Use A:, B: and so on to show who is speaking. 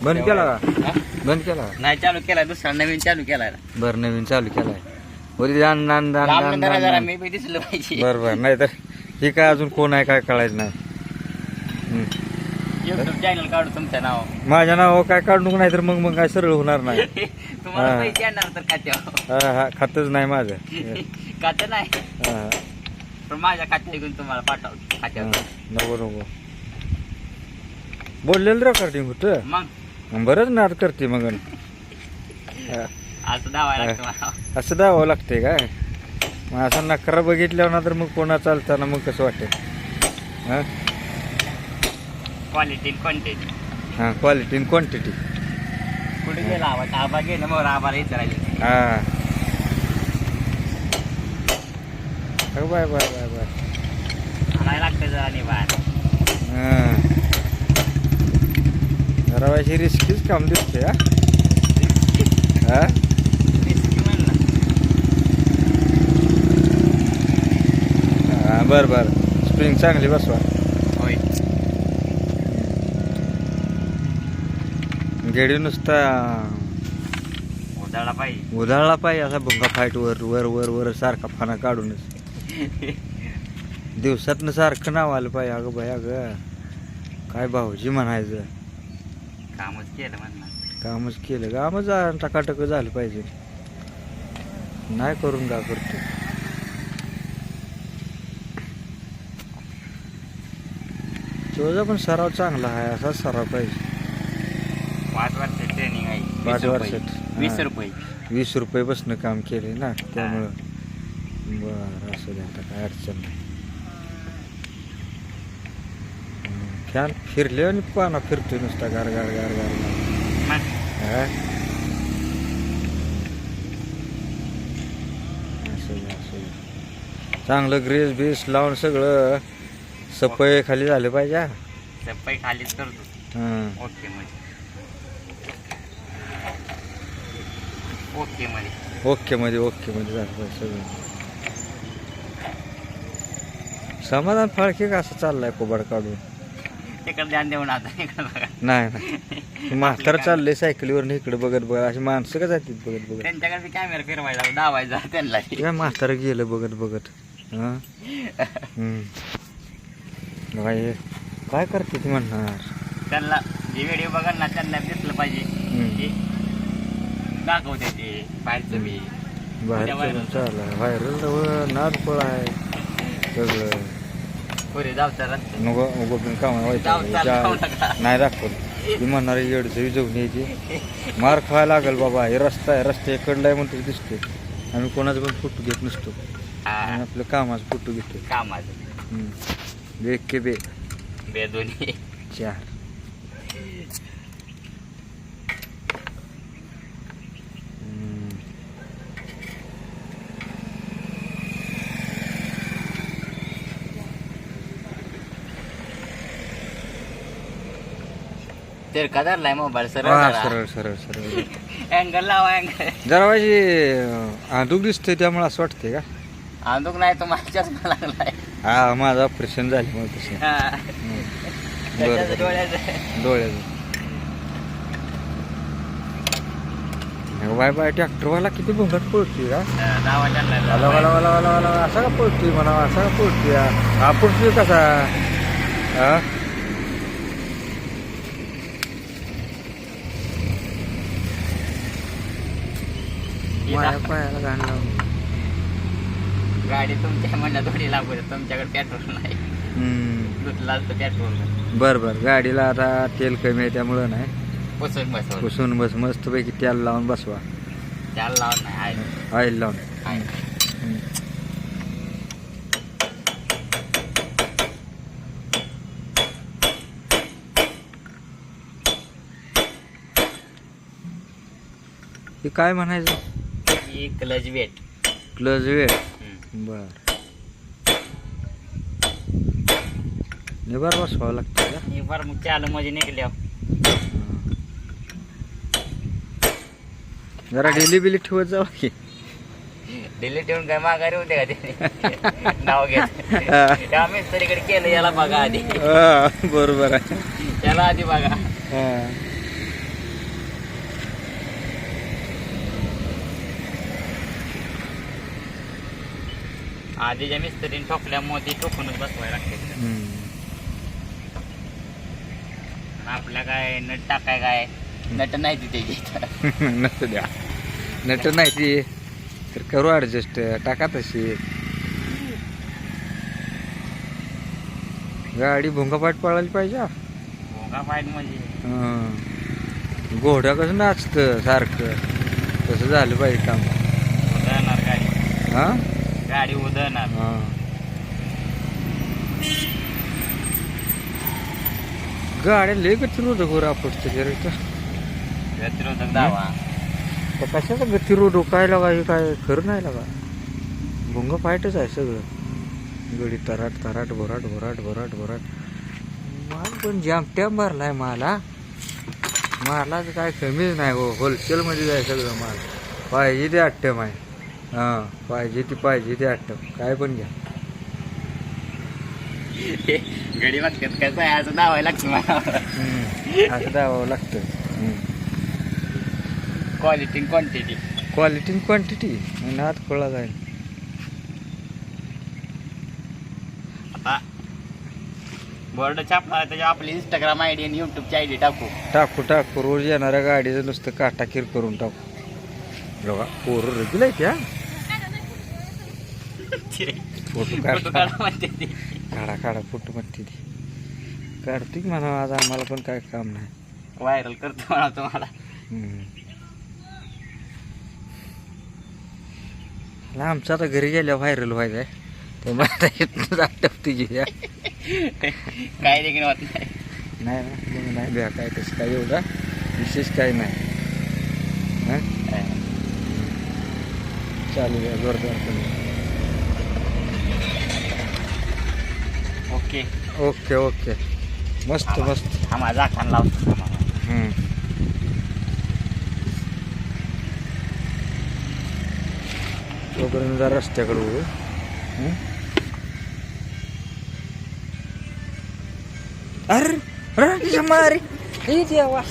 A: बंद केला का?
B: हा?
A: बंद केला का?
B: नाही चालू केलाय, दुसरा नवीन चालू केलाय ना.
A: बरं नवीन चालू केलाय. बोलते दान दान दान
B: लांब
A: दान
B: जरा जरा
A: दान.
B: मी बी दिसलं पाहिजे.
A: बरं बरं, नाही तर हे काय अजून कोण आहे काय कळायचं नाही.
B: युट्यूब चॅनल काढू तुमचं नाव.
A: माझ्या नाव काय काढू नको, नाही तर मग मग काय सरळ होणार नाही.
B: तुम्हाला
A: हा.
B: पैसे येणार तर खात्यावर.
A: हा हा, खातच नाही माझं.
B: खातं नाही,
A: हा
B: पण माझ्या खात्यात घेऊन तुम्हाला पाठवतो खात्यावर.
A: नको नको. बोललेलं रेकॉर्डिंग होतं.
B: मग
A: बरंच नाद करते मग. हा.
B: असं दावायला लागतं मला.
A: असं दावावं लागते काय? मग असा नकरा बघितल्यावर ना तर मग कोणा चालताना मग कसं वाटेल? हां
B: क्वालिटी क्वांटिटी.
A: हां, क्वालिटी आणि क्वांटिटी.
B: कुठे गेला आवाज? आबा गेलं मग आबाला विचारायचं.
A: हां बाय बाय बाय बाय.
B: आणायला लागतं जरा आणि बाहेर.
A: हां, जरा रिस्कीच काम दिसते. हा हां
B: रिस्की म्हणलं.
A: हां, बरं बरं. स्प्रिंग चांगली बसवा.
B: होय.
A: गेडी नुसता
B: उदाळा पाहिजे.
A: उधाळला पाहिजे असा भुंगा फाईट वर वर वर वर सारखा फाना काढूनच. दिवसातनं सारखं नाव आलं पाहिजे. अगं बाय अगं काय भाऊजी म्हणायचं.
B: कामच केलं म्हणलं.
A: कामच केलं, कामच टकाटक झालं पाहिजे. नाही करून का करतो. तुझा पण सराव चांगला आहे, असाच सराव पाहिजे.
B: 5 वर्ष ट्रेनिंग आहे.
A: 5
B: 20 रुपये.
A: वर्षात.
B: 20
A: हां.
B: रुपये.
A: 20 रुपये बसणं काम केले ना, त्यामुळं बरं असं द्या, आता काय अडचण नाही. फॅन फिरले आणि पाना फिरतोय नुसता गार गार गार गार गार.
B: मग
A: हा? असं द्या, असं द्या. चांगलं ग्रेस बेस लावून सगळं सफाई खाली झालं पाहिजे. हा?
B: सफाई खालीच करतो.
A: हां
B: ओके मध्ये. ओके मध्ये.
A: ओके मध्ये झालं पाहिजे सगळं. समाधान फाळके का असं चाललाय कोबाड काढून?
B: तिकडे ध्यान देऊन आता इकडे बघा.
A: नाही नाही, म्हातारा चाललंय सायकलीवर इकडे बघत बघत. अशी माणसं का जातील बघत बघत?
B: त्यांच्याकडे कॅमेरा फिरवायचा, दावायचा त्यांना.
A: काय म्हातारा गेलं बघत बघत. हां काय काय करते ती म्हणणार?
B: त्यांना जे व्हिडिओ बघा ना, त्यांना दिसलं पाहिजे की दाखवते ते बाहेरचं मी.
A: बाहेर चालला व्हायरल जवळ नाद पळ आहे सगळं.
B: पुरे जाऊचा रस्ता.
A: नको नको पण कामा
B: जाऊ नका.
A: नाही दाखवत. ती म्हणणार येडचं जाऊन यायची, मार खायला लागेल बाबा. हे रस्ता आहे, रस्ता इकडला आहे म्हणतो दिसतो. आम्ही कोणाचा पण फोटो घेत नसतो. आम्ही आपलं कामाचा फोटो घेतो.
B: कामाचं
A: बे के बे
B: बे दोन्ही.
A: 4.
B: तर कदारलाय मोबाईल सरळ
A: हा
B: जरा.
A: सरळ सरळ सरळ.
B: अँगल लावा अँगल.
A: जरा माझी आंदूक दिसतंय त्यामुळे असं वाटतंय का?
B: आंदूक नाही तो माझ्या चष्मा लागलाय.
A: हा माझं ऑपरेशन झालं मग तसं.
B: हा.
A: बरं
B: त्याच्याचं डोळ्याचं.
A: डोळ्याचं. Bye bye. ट्रॅक्टरवाला किती भोंगट पळतोय का?
B: दावा चाललाय.
A: वाला वाला वाला वाला वाला असा का पळतोय म्हणा, असा का पळतोय? हा पळतोय कसा? हा माझ्या पायाला घाण लावून.
B: गाडी तुमच्या म्हणल्या थोडी लागू दे, तुमच्याकडे पेट्रोल नाही. दुधला असतं पेट्रोल.
A: बर बर. गाडीला आता तेल कमी आहे त्यामुळं नाही.
B: पुसून बसवलं.
A: पुसून बस मस्तपैकी तेल लावून बसवा.
B: त्याला लावून नाही आहे.
A: ऑइल लावून.
B: आहे.
A: हे काय म्हणायचं?
B: ही क्लच वेट.
A: Clutch weight. बर निभार बसवावं लागतं का?
B: ही बरं मग चालू मध्ये निघल्या.
A: जरा डेली बिली ठेवत जावं की.
B: डिलीट येऊन काय माघारी होते का ते? नाव घेत आम्ही सरीकडे केलं. याला बघा आधी.
A: बरोबर आहे.
B: त्याला आधी बघा. आधीच्या मिस्त्रीने ठोकल्यामुळे ती टोकूनच बसवायला लागते. आपल्या काय नट टाकाय काय नट नाही ती त्याची.
A: नट द्या, नट नाही ती तर करू ॲडजस्ट, टाका तशी. गाडी भोंगापाठ पळायला पाहिजे.
B: भोगा पाहिजे म्हणजे
A: घोड्या कसं नाचतं सारखं तसं झालं पाहिजे काम.
B: उधळणार गाडी.
A: हा
B: गाडी उधळणार.
A: हा गाड्या लय गतिरोधक हो रापटचं जरा.
B: गतिरोधक दावा.
A: तर कशाचा गतिरोधक काय लागा, हे काय खरं नाही लागा. भोंगा फाईटच आहे सगळं. गडी तराट तराट भराट भराट भराट भराट. माल पण जामट्याम भरलाय माला. मालाच काय कमीच नाही हो. होलसेलमध्ये जाय सगळं माल. पाहिजे ते आठ्यम आहे. हां पाहिजे ते आठ्यम काय पण घ्या.
B: गडी वाटत कसं आहे असं दावायला लागतं मला.
A: असं दावावं लागतं.
B: Quality quantity.
A: क्वालिटी क्वांटिटी नात कळला जाईल.
B: आता बोर्ड छापला त्याच्या आपली इंस्टाग्राम आयडी आणि युट्यूबची आयडी टाकू.
A: रोज येणाऱ्या गाडीचं नुसतं काटाकीर करून टाकू. बघा पोरं रगील आहे त्या. फोटो काढा
B: म्हणते ती.
A: काढा फोटो म्हणते ती. काढते की म्हणा आज आम्हाला पण काय काम नाही.
B: व्हायरल करतो म्हणा तुम्हाला.
A: आमचं आता घरी गेल्या व्हायरल व्हायचं आहे. ते मला इथनं आठवते की
B: काय देखील होत नाही.
A: नाही ना मग नाही द्या काय तसं काय एवढा विशेष काय नाही. चालू द्या जोरदार पण.
B: ओके
A: ओके ओके मस्त मस्त.
B: हा माझा खान लावतो.
A: तोपर्यंत जरा रस्त्याकडे बघू. अरे मारे देवा